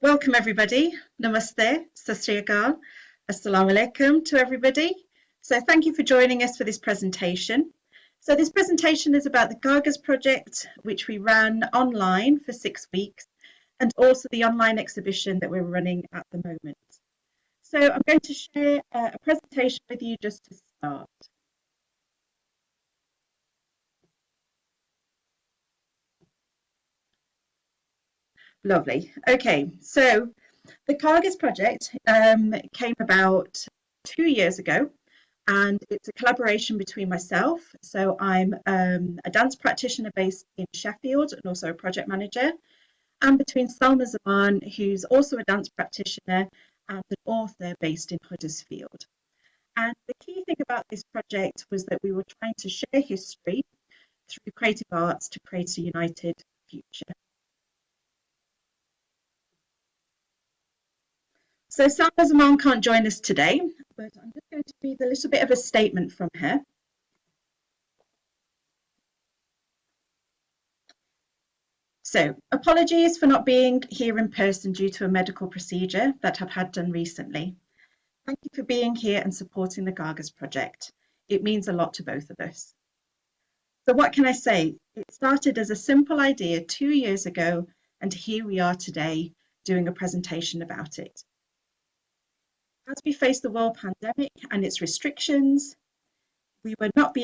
Welcome everybody. Namaste, Sat Sri Akal, Assalamu alaikum to everybody. So thank you for joining us for this presentation. So this presentation is about the Kaagaz project, which we ran online for 6 weeks, and also the online exhibition that we're running at the moment. So I'm going to share a presentation with you just to start. Lovely. Okay, so the Kaagaz project came about 2 years ago, and it's a collaboration between myself. So I'm a dance practitioner based in Sheffield and also a project manager, and between Salma Zaman, who's also a dance practitioner and an author based in Huddersfield. And the key thing about this project was that we were trying to share history through creative arts to create a united future. So Salma Zaman can't join us today, but I'm just going to read a little bit of a statement from her. So, apologies for not being here in person due to a medical procedure that I've had done recently. Thank you for being here and supporting the Kaagaz project. It means a lot to both of us. So what can I say? It started as a simple idea 2 years ago, and here we are today doing a presentation about it. As we face the world pandemic and its restrictions, we were not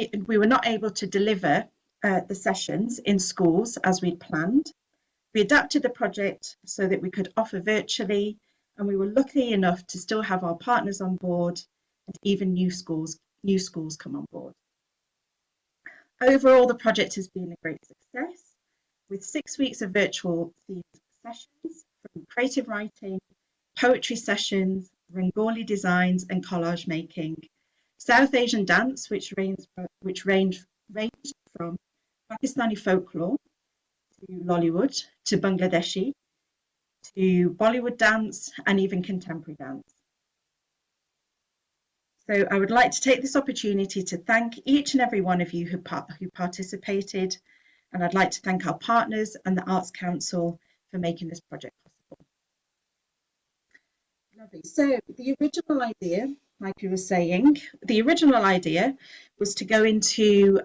able to deliver the sessions in schools as we'd planned. We adapted the project so that we could offer virtually, and we were lucky enough to still have our partners on board and even new schools come on board. Overall, the project has been a great success, with 6 weeks of virtual themed sessions from creative writing, poetry sessions, Rangoli designs and collage making, South Asian dance, which ranged from Pakistani folklore to Lollywood to Bangladeshi to Bollywood dance and even contemporary dance. So I would like to take this opportunity to thank each and every one of you who participated, and I'd like to thank our partners and the Arts Council for making this project possible. Lovely. So the original idea, like we were saying, the original idea was to go into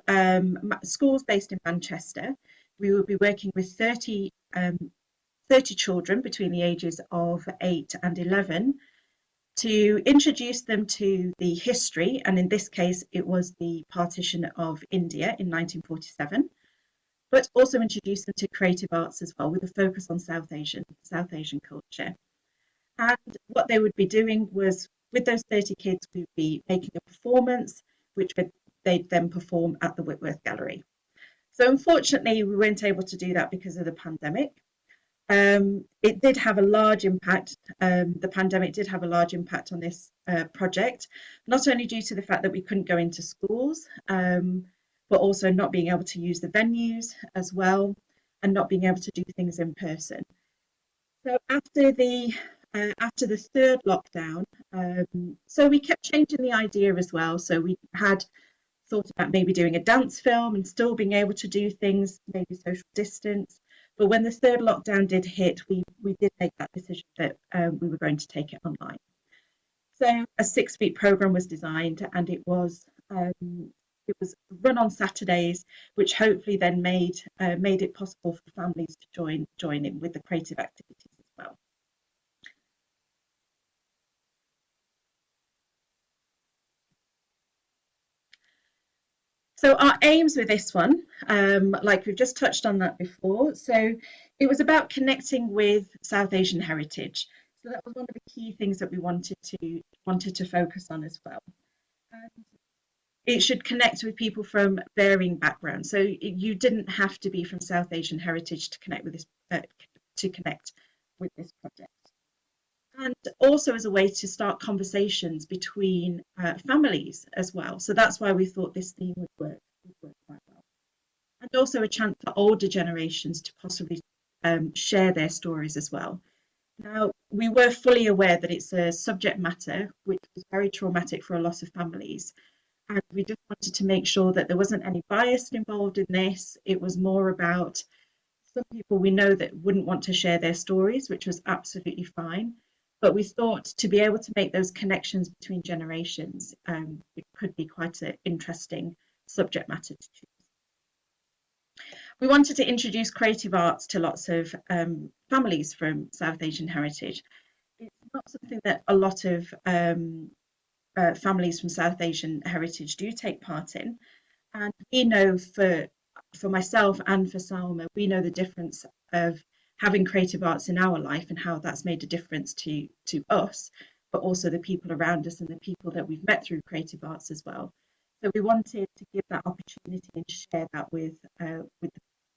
schools based in Manchester. We will be working with 30 children between the ages of 8 and 11 to introduce them to the history, and in this case it was the partition of India in 1947, but also introduce them to creative arts as well, with a focus on South Asian culture. And what they would be doing was, with those 30 kids, we'd be making a performance, which they'd then perform at the Whitworth Gallery. So unfortunately, we weren't able to do that because of the pandemic. It did have a large impact. The pandemic did have a large impact on this project, not only due to the fact that we couldn't go into schools, but also not being able to use the venues as well, and not being able to do things in person. So after the third lockdown, so we kept changing the idea as well. So we had thought about maybe doing a dance film and still being able to do things, maybe social distance. But when the third lockdown did hit, we did make that decision that we were going to take it online. So a 6-week program was designed, and it was run on Saturdays, which hopefully then made it possible for families to join in with the creative activities as well. So our aims with this one, like we've just touched on that before, so it was about connecting with South Asian heritage. So that was one of the key things that we wanted to focus on as well. And it should connect with people from varying backgrounds. So you didn't have to be from South Asian heritage to connect with this project. And also as a way to start conversations between families as well. So that's why we thought this theme would work quite well. And also a chance for older generations to possibly share their stories as well. Now, we were fully aware that it's a subject matter which was very traumatic for a lot of families. And we just wanted to make sure that there wasn't any bias involved in this. It was more about Some people we know that wouldn't want to share their stories, which was absolutely fine. But we thought to be able to make those connections between generations, it could be quite an interesting subject matter to choose. We wanted to introduce creative arts to lots of families from South Asian heritage. It's not something that a lot of families from South Asian heritage do take part in. And we know for myself and for Salma, we know the difference of having creative arts in our life and how that's made a difference to us, but also the people around us and the people that we've met through creative arts as well. So we wanted to give that opportunity and share that with the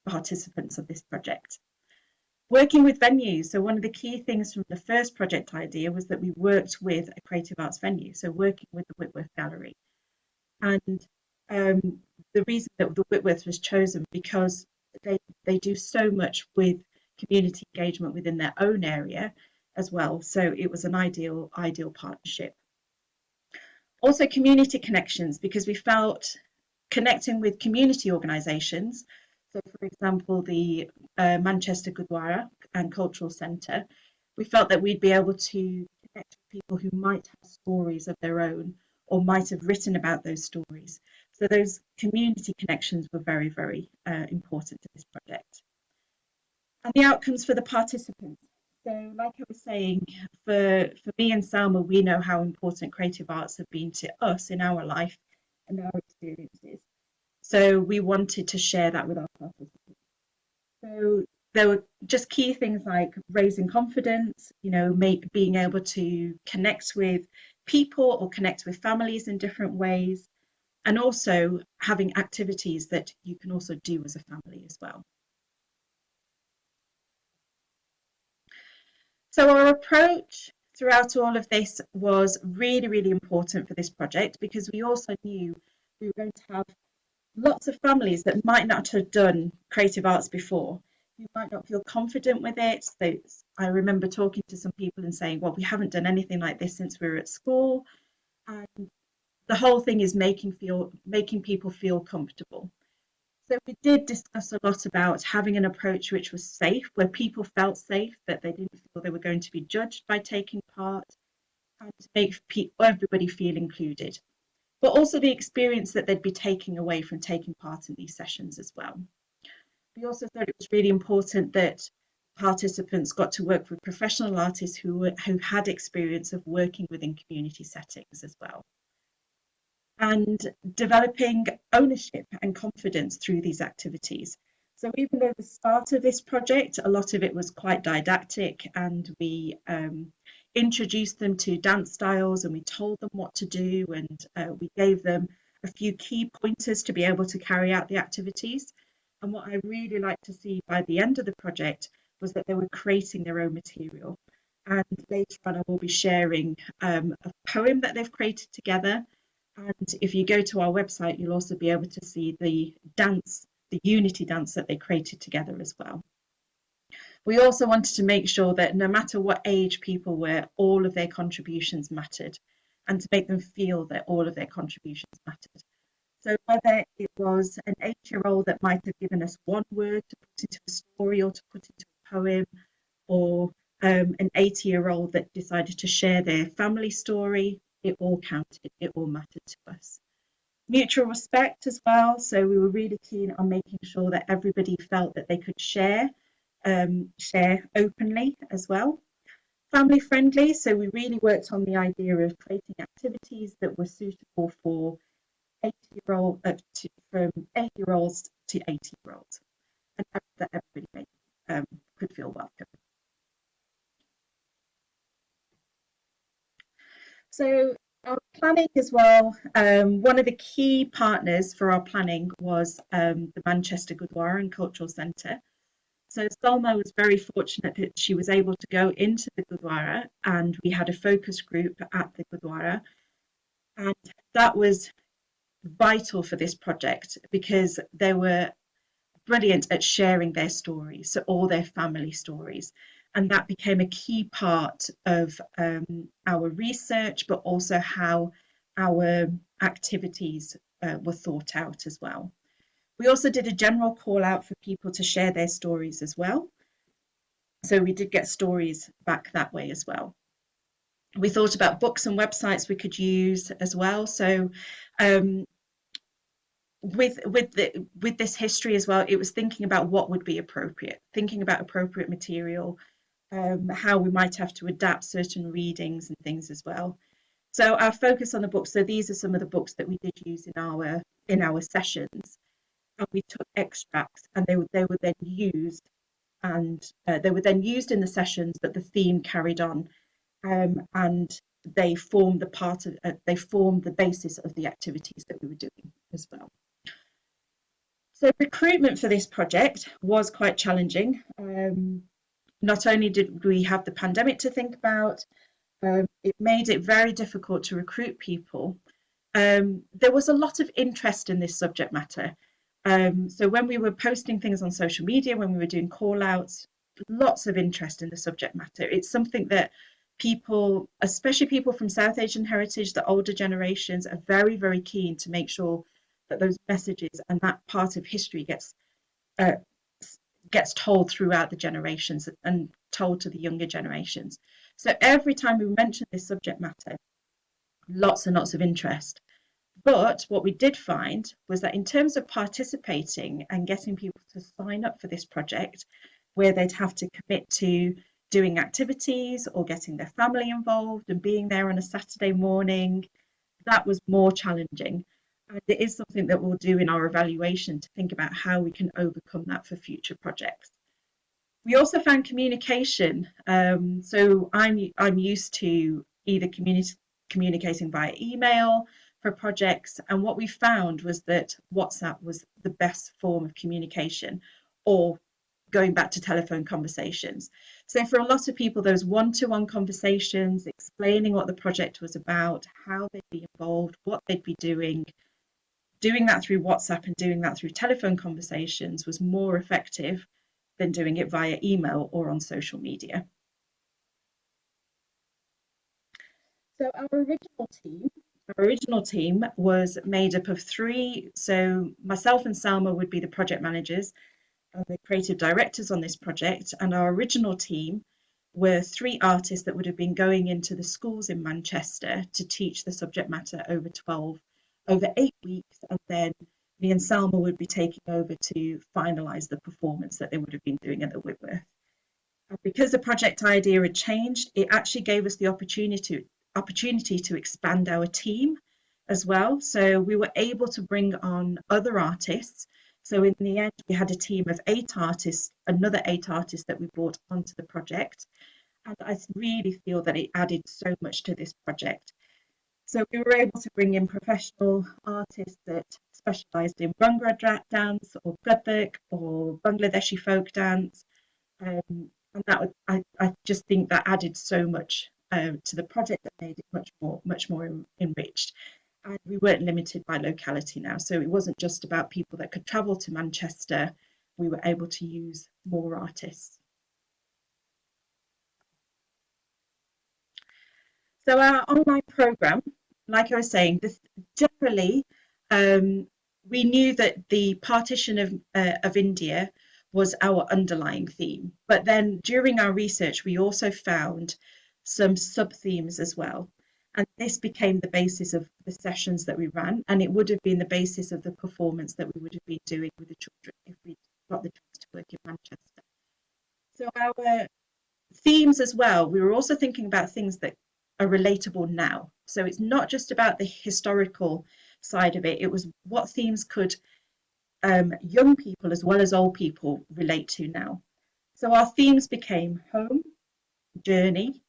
participants of this project. Working with venues. So one of the key things from the first project idea was that we worked with a creative arts venue, so working with the Whitworth Gallery. And the reason that the Whitworth was chosen because they do so much with community engagement within their own area as well. So it was an ideal partnership. Also community connections, because we felt connecting with community organisations. So for example, the Manchester Gurdwara and Cultural Centre, we felt that we'd be able to connect with people who might have stories of their own or might have written about those stories. So those community connections were very, very important to this project. And the outcomes for the participants. So like I was saying, for me and Salma, we know how important creative arts have been to us in our life and our experiences. So we wanted to share that with our participants. So there were just key things like raising confidence, being able to connect with people or connect with families in different ways, and also having activities that you can also do as a family as well. So our approach throughout all of this was really, really important for this project because we also knew we were going to have lots of families that might not have done creative arts before, who might not feel confident with it. So I remember talking to some people and saying, well, we haven't done anything like this since we were at school. And the whole thing is making people feel comfortable. So we did discuss a lot about having an approach which was safe, where people felt safe, that they didn't feel they were going to be judged by taking part, and to make everybody feel included, but also the experience that they'd be taking away from taking part in these sessions as well. We also thought it was really important that participants got to work with professional artists who had experience of working within community settings as well, and developing ownership and confidence through these activities. So even though the start of this project, a lot of it was quite didactic, and we introduced them to dance styles and we told them what to do, and we gave them a few key pointers to be able to carry out the activities. And what I really like to see by the end of the project was that they were creating their own material. And later on, I will be sharing a poem that they've created together. And if you go to our website, you'll also be able to see the dance, the unity dance that they created together as well. We also wanted to make sure that no matter what age people were, all of their contributions mattered, and to make them feel that all of their contributions mattered. So whether it was an 8-year-old that might have given us one word to put into a story or to put into a poem, or an 80-year-old that decided to share their family story, it all counted, it all mattered to us. Mutual respect as well. So we were really keen on making sure that everybody felt that they could share openly as well. Family friendly. So we really worked on the idea of creating activities that were suitable for 80-year-old from 8-year-olds to 80-year-olds, and that everybody could feel welcome. So our planning as well, one of the key partners for our planning was the Manchester Gurdwara and Cultural Centre. So Salma was very fortunate that she was able to go into the Gurdwara, and we had a focus group at the Gurdwara, and that was vital for this project because they were brilliant at sharing their stories, so all their family stories. And that became a key part of our research, but also how our activities were thought out as well. We also did a general call out for people to share their stories as well. So we did get stories back that way as well. We thought about books and websites we could use as well. So um, with this history as well, it was thinking about what would be appropriate, thinking about appropriate material, how we might have to adapt certain readings and things as well. So our focus on the books. So these are some of the books that we did use in our sessions, and we took extracts, and they were then used, and they were then used in the sessions, but the theme carried on, and they formed they formed the basis of the activities that we were doing as well. So recruitment for this project was quite challenging. Not only did we have the pandemic to think about, it made it very difficult to recruit people. There was a lot of interest in this subject matter. So when we were posting things on social media, when we were doing call outs, lots of interest in the subject matter. It's something that people, especially people from South Asian heritage, the older generations, are very, very keen to make sure that those messages and that part of history uh, gets told throughout the generations and told to the younger generations. So every time we mentioned this subject matter, lots and lots of interest. But what we did find was that in terms of participating and getting people to sign up for this project, where they'd have to commit to doing activities or getting their family involved and being there on a Saturday morning, that was more challenging. And it is something that we'll do in our evaluation to think about how we can overcome that for future projects. We also found communication. So I'm used to either communicating via email for projects, and what we found was that WhatsApp was the best form of communication, or going back to telephone conversations. So for a lot of people, those one-to-one conversations, explaining what the project was about, how they'd be involved, what they'd be doing that through WhatsApp and doing that through telephone conversations was more effective than doing it via email or on social media. So our original team was made up of three. So myself and Salma would be the project managers and the creative directors on this project. And our original team were three artists that would have been going into the schools in Manchester to teach the subject matter over 8 weeks. And then me and Salma would be taking over to finalise the performance that they would have been doing at the Whitworth. And because the project idea had changed, it actually gave us the opportunity to expand our team as well. So we were able to bring on other artists. So in the end, we had a team of 8 artists, another 8 artists that we brought onto the project. And I really feel that it added so much to this project. So we were able to bring in professional artists that specialised in Bhangra dance or Kathak or Bangladeshi folk dance. And that I just think that added so much to the project that made it much more enriched. And we weren't limited by locality now, so it wasn't just about people that could travel to Manchester. We were able to use more artists. So our online program, like I was saying, this generally we knew that the partition of India was our underlying theme. But then during our research, we also found some sub-themes as well. And this became the basis of the sessions that we ran, and it would have been the basis of the performance that we would have been doing with the children if we got the chance to work in Manchester. So our themes as well, we were also thinking about things that are relatable now. So it's not just about the historical side of it, it was what themes could young people as well as old people relate to now. So our themes became home, journey,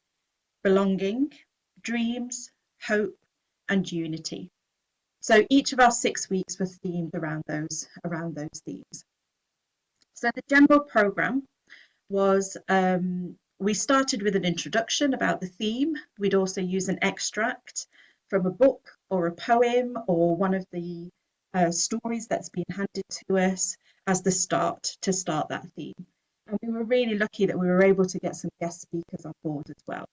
belonging, dreams, hope, and unity. So each of our 6 weeks was themed around those themes. So the general program was we started with an introduction about the theme. We'd also use an extract from a book or a poem or one of the stories that's been handed to us as the start to start that theme. And we were really lucky that we were able to get some guest speakers on board as well.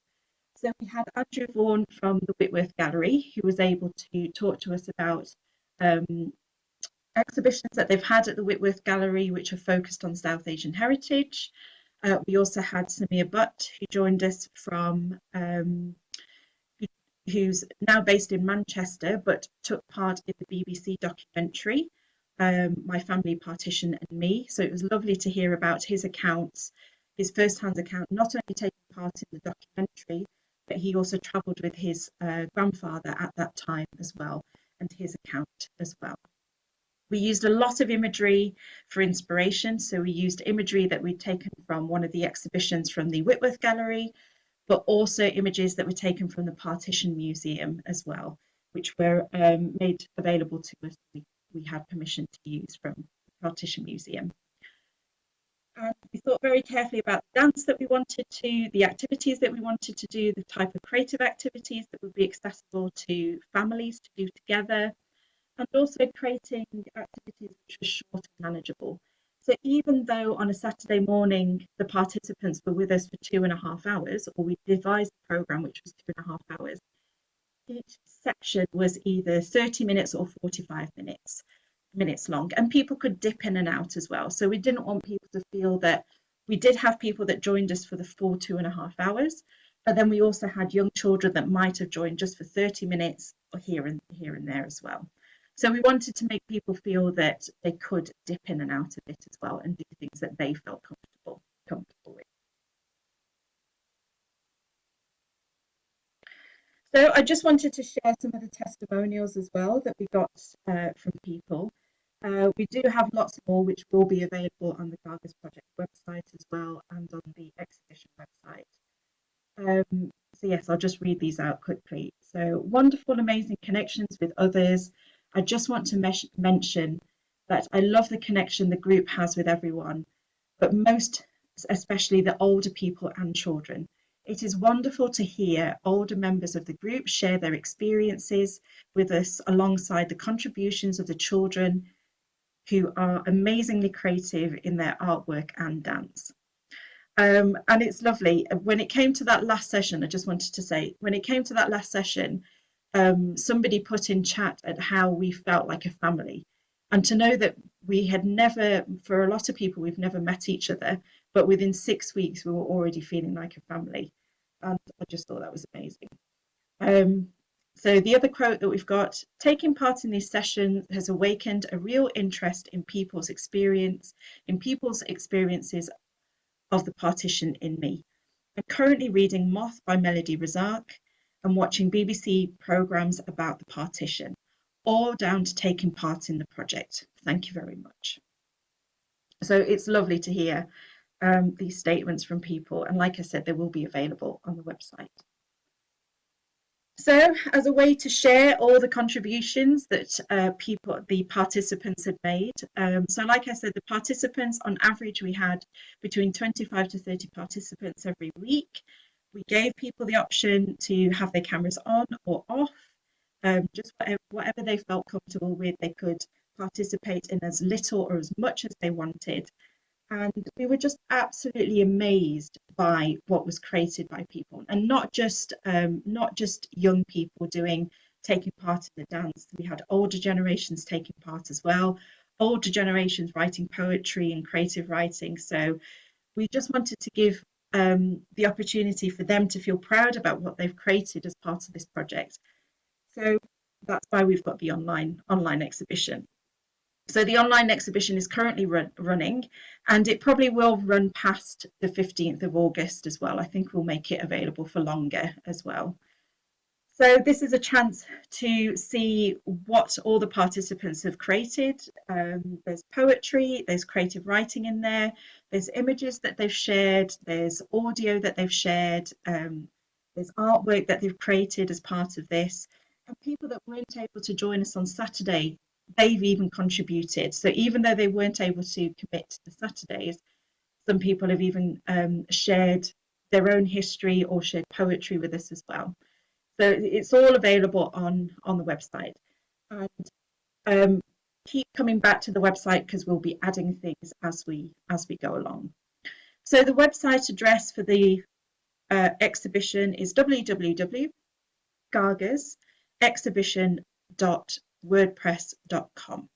So we had Andrew Vaughan from the Whitworth Gallery, who was able to talk to us about exhibitions that they've had at the Whitworth Gallery, which are focused on South Asian heritage. We also had Samir Butt, who joined us from, who's now based in Manchester, but took part in the BBC documentary, My Family, Partition and Me. So it was lovely to hear about his accounts, his first-hand account, not only taking part in the documentary, but he also travelled with his grandfather at that time as well, and his account as well. We used a lot of imagery for inspiration. So we used imagery that we'd taken from one of the exhibitions from the Whitworth Gallery, but also images that were taken from the Partition Museum as well, which were made available to us. We had permission to use from the Partition Museum. And we thought very carefully about the dance that we wanted to, the activities that we wanted to do, the type of creative activities that would be accessible to families to do together, and also creating activities which were short and manageable. So even though on a Saturday morning the participants were with us for 2.5 hours, or we devised a programme which was 2.5 hours, each section was either 30 minutes or 45 minutes long, and people could dip in and out as well. So we didn't want people to feel that we did have people that joined us for the full 2.5 hours, but then we also had young children that might have joined just for 30 minutes or here and there as well. So we wanted to make people feel that they could dip in and out of it as well and do things that they felt comfortable with. So I just wanted to share some of the testimonials as well that we got from people. We do have lots more which will be available on the Kaagaz Project website as well, and on the exhibition website. So yes, I'll just read these out quickly. So wonderful, amazing connections with others. I just want to mention that I love the connection the group has with everyone, but most especially the older people and children. It is wonderful to hear older members of the group share their experiences with us alongside the contributions of the children, who are amazingly creative in their artwork and dance. And it's lovely. When it came to that last session, I just wanted to say, when it came to that last session, somebody put in chat at how we felt like a family. And to know that we had never, for a lot of people, we've never met each other, but within 6 weeks, we were already feeling like a family. And I just thought that was amazing. So the other quote that we've got, taking part in these sessions has awakened a real interest in people's experiences of the partition in me. I'm currently reading Moth by Melody Razak and watching BBC programmes about the partition, all down to taking part in the project. Thank you very much. So it's lovely to hear these statements from people, and like I said, they will be available on the website. So as a way to share all the contributions that the participants had made, so like I said, the participants, on average, we had between 25 to 30 participants every week. We gave people the option to have their cameras on or off, just whatever they felt comfortable with. They could participate in as little or as much as they wanted. And we were just absolutely amazed by what was created by people, and not just young people taking part in the dance. We had older generations taking part as well, older generations writing poetry and creative writing. So we just wanted to give the opportunity for them to feel proud about what they've created as part of this project. So that's why we've got the online exhibition. So the online exhibition is currently running, and it probably will run past the 15th of August as well. I think we'll make it available for longer as well. So this is a chance to see what all the participants have created. There's poetry, there's creative writing in there, there's images that they've shared, there's audio that they've shared, there's artwork that they've created as part of this. And people that weren't able to join us on Saturday, they've even contributed. So even though they weren't able to commit to the Saturdays, some people have even shared their own history or shared poetry with us as well. So it's all available on the website. And keep coming back to the website because we'll be adding things as we go along. So the website address for the exhibition is www.kaagazexhibition.wordpress.com.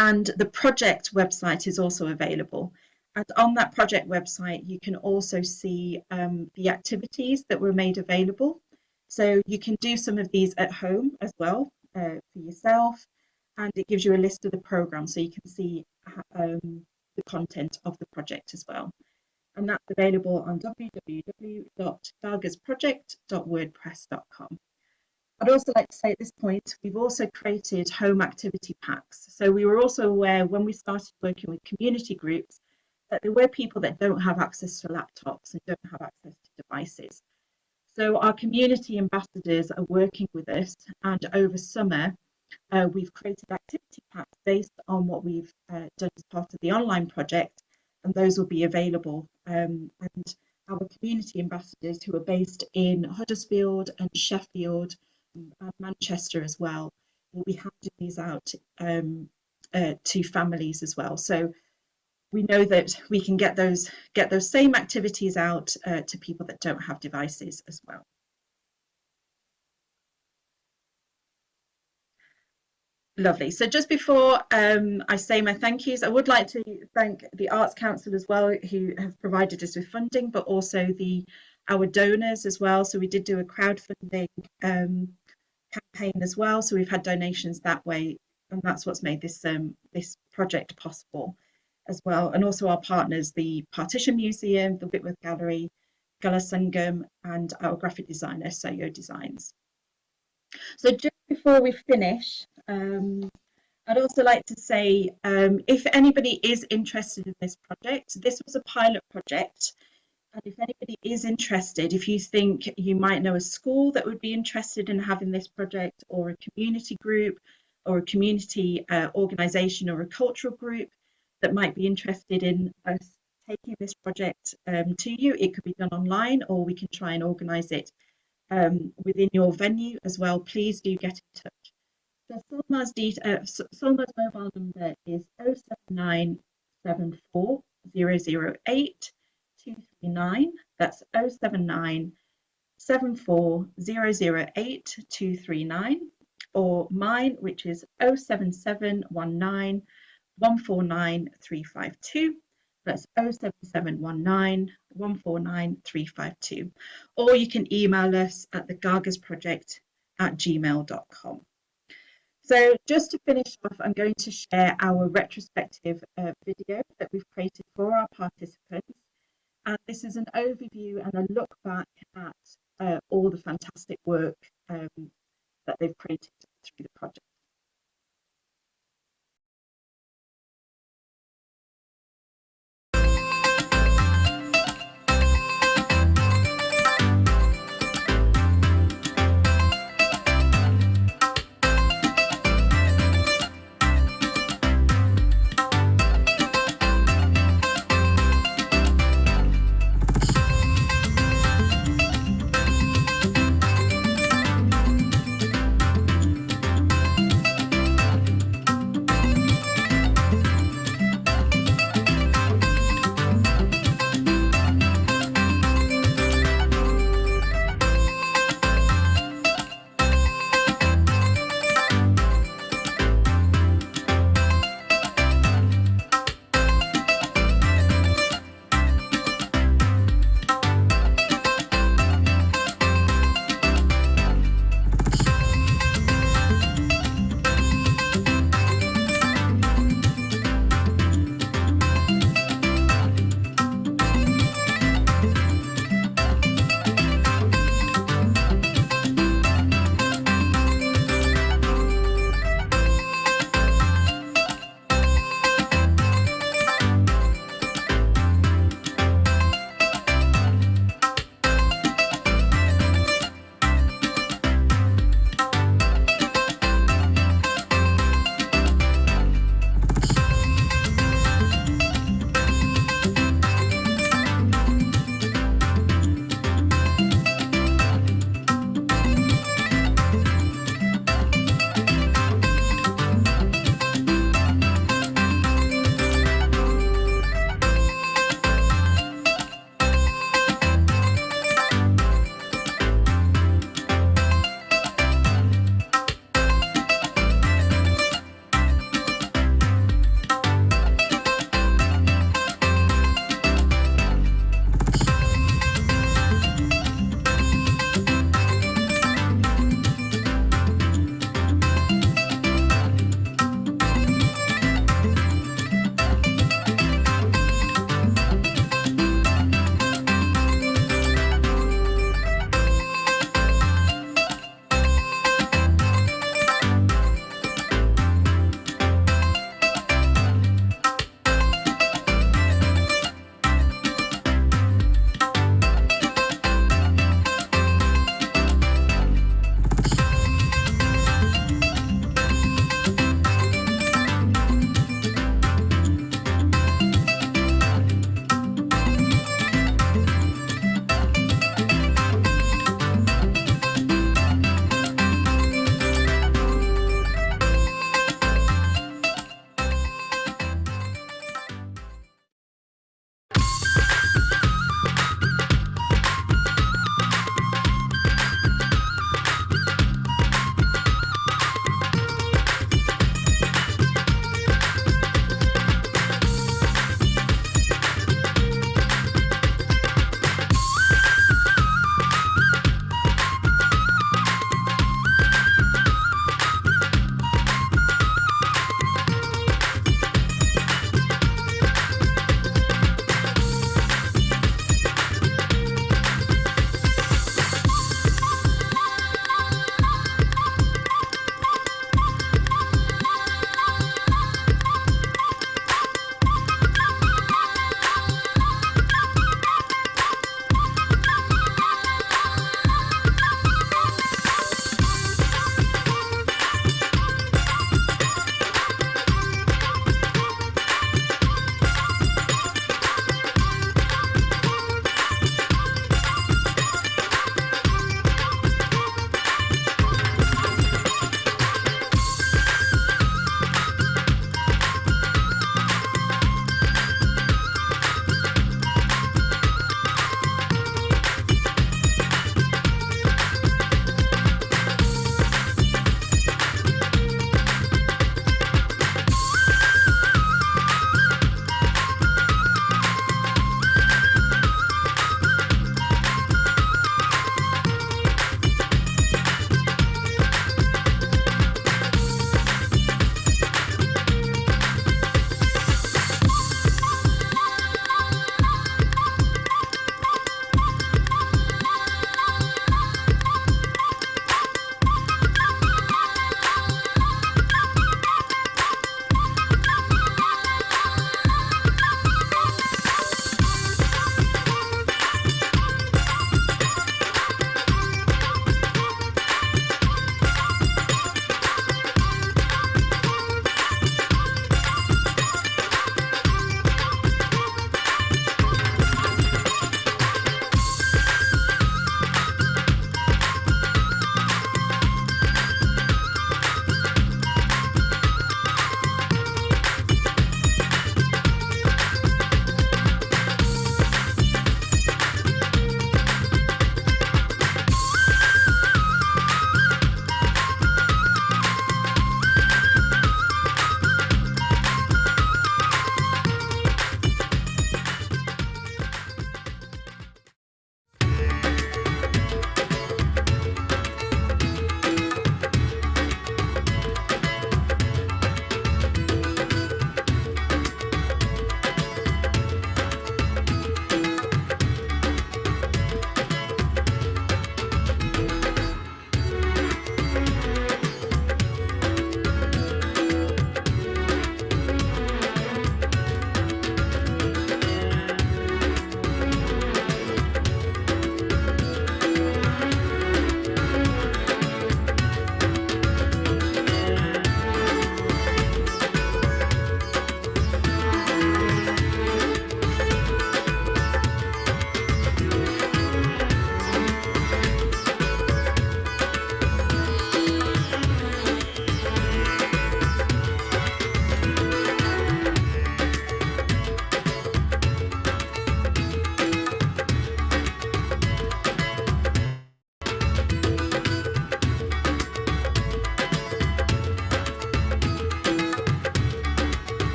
And the project website is also available. And on that project website, you can also see the activities that were made available. So you can do some of these at home as well for yourself. And it gives you a list of the programs so you can see the content of the project as well. And that's available on www.kaagazproject.wordpress.com. I'd also like to say at this point, we've also created home activity packs. So we were also aware when we started working with community groups that there were people that don't have access to laptops and don't have access to devices. So our community ambassadors are working with us, and over summer, we've created activity packs based on what we've done as part of the online project, and those will be available. And our community ambassadors who are based in Huddersfield and Sheffield and Manchester as well will be handing these out to families as well. So we know that we can get those same activities out to people that don't have devices as well. Lovely. So just before I say my thank yous, I would like to thank the Arts Council as well, who have provided us with funding, but also our donors as well. So we did do a crowdfunding campaign as well. So we've had donations that way, and that's what's made this this project possible as well. And also our partners, the Partition Museum, the Whitworth Gallery, Gala Sangam, and our graphic designer, Sayo Designs. So just before we finish, I'd also like to say, if anybody is interested in this project, this was a pilot project. And if anybody is interested, if you think you might know a school that would be interested in having this project, or a community group, or a community organisation, or a cultural group that might be interested in us taking this project to you, it could be done online, or we can try and organise it within your venue as well. Please do get in touch. So Solma's mobile number is 07974 008 239. That's 079 74 008 239. Or mine, which is 07719 149 352. That's 07719 149 352. Or you can email us at thegagazproject@gmail.com. So just to finish off, I'm going to share our retrospective video that we've created for our participants. And this is an overview and a look back at all the fantastic work that they've created through the project.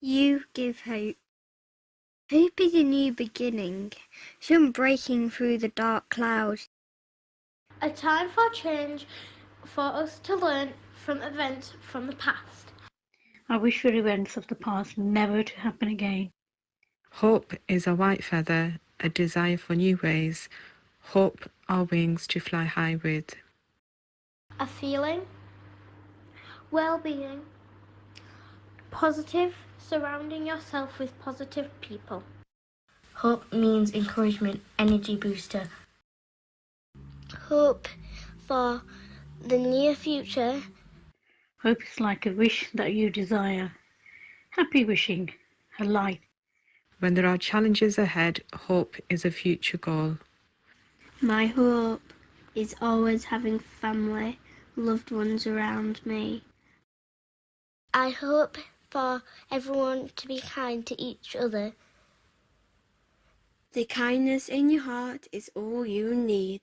You give hope. Hope is a new beginning, some breaking through the dark clouds. A time for change, for us to learn from events from the past. I wish for events of the past never to happen again. Hope is a white feather, a desire for new ways. Hope our wings to fly high with. A feeling, well-being, positive, surrounding yourself with positive people. Hope means encouragement, energy booster. Hope for the near future. Hope is like a wish that you desire. Happy wishing, a light. When there are challenges ahead, hope is a future goal. My hope is always having family, loved ones around me. I hope for everyone to be kind to each other. The kindness in your heart is all you need.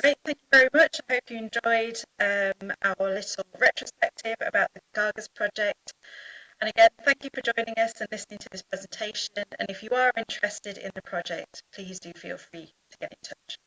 Great, thank you very much. I hope you enjoyed our little retrospective about the Kaagaz project. And again, thank you for joining us and listening to this presentation. And if you are interested in the project, please do feel free to get in touch.